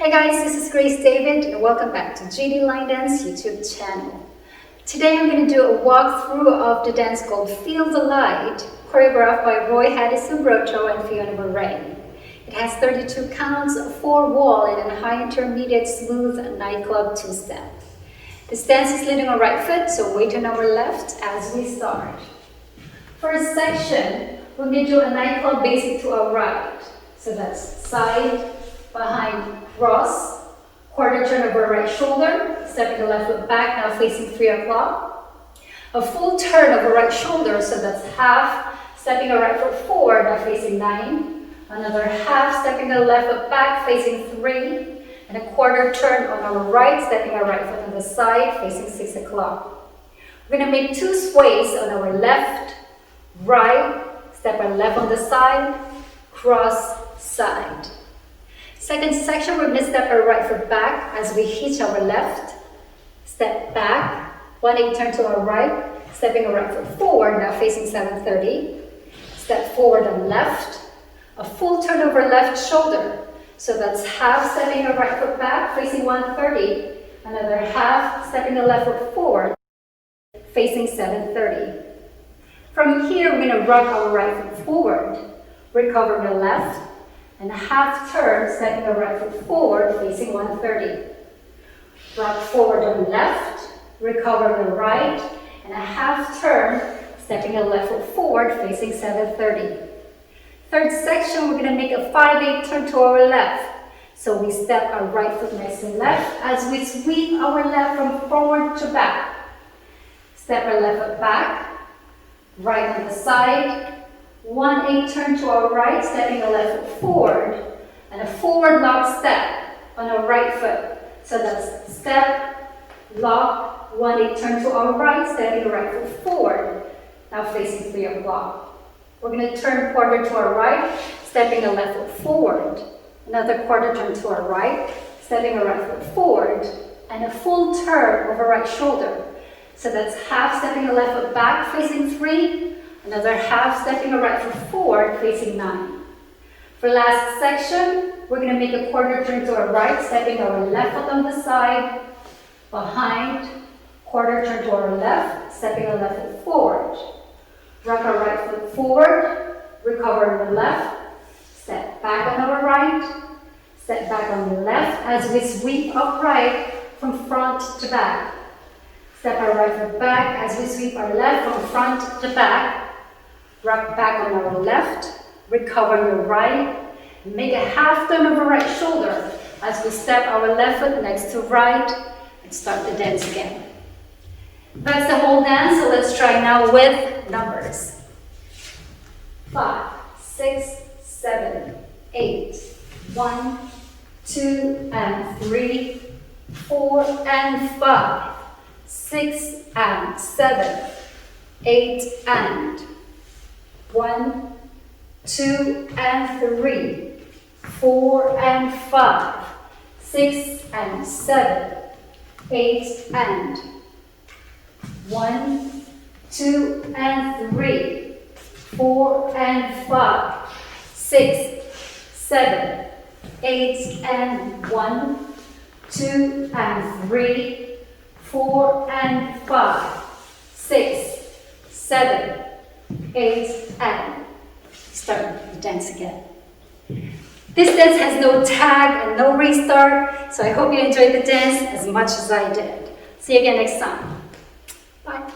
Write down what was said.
Hey guys, this is David and welcome back to V10 Linedance YouTube channel. Today I'm going to do a walkthrough of the dance called Feel the Light, choreographed by Hadisubroto and Fiona. It has 32 counts, 4 wall and a high intermediate smooth nightclub 2-step. This dance is leading our right foot, so weight on our left as we start. First section, we're going to do a nightclub basic to our right. So that's side, behind, cross, quarter turn over right shoulder, stepping the left foot back, now facing 3 o'clock. A full turn over right shoulder, so that's half, stepping the right foot forward, now facing 9. Another half, stepping the left foot back, facing 3. And a quarter turn on our right, stepping our right foot on the side, facing 6 o'clock. We're going to make 2 sways on our left, right, step our left on the side, cross, side. Second section, we're going to step our right foot back as we hitch our left, step back, 180 turn to our right, stepping our right foot forward, now facing 730, step forward and left, a full turn over left shoulder, so that's half stepping our right foot back, facing 130, another half stepping the left foot forward, facing 730. From here, we're going to rock our right foot forward, recover the left, and a half turn, stepping the right foot forward, facing 130. Rock forward and left, recover the right, and a half turn, stepping the left foot forward, facing 730. Third section, we're going to make a 5/8 turn to our left. So we step our right foot next and left as we sweep our left from forward to back. Step our left foot back, right on the side, 1/8 turn to our right, stepping the left foot forward, and a forward lock step on our right foot. So that's step, lock, 1/8 turn to our right, stepping the right foot forward, now facing 3 o'clock. We're going to turn quarter to our right, stepping the left foot forward, another quarter turn to our right, stepping the right foot forward, and a full turn over right shoulder. So that's half stepping the left foot back, facing 3, another half stepping the right foot forward, facing 9. For last section, we're going to make a quarter turn to our right, stepping our left foot on the side, behind, quarter turn to our left, stepping the left foot forward. Rock our right foot forward, recover on the left, step back on our right, step back on the left as we sweep upright from front to back. Step our right foot back as we sweep our left from front to back. Rock back on our left, recover your right, make a half turn over right shoulder as we step our left foot next to right and start the dance again. That's the whole dance, so let's try now with numbers. 5, 6, 7, 8, 1, 2, and 3, 4, and 5, 6, and 7, 8, and 1, 2, and 3, 4, and 5, 6, and 7, 8, and 1, 2, and 3, 4, and 5, 6, 7, 8, and 1, 2, and 3, 4, and 5, 6, 7, 8, and start the dance again. This dance has no tag and no restart, so I hope you enjoyed the dance as much as I did. See you again next time. Bye.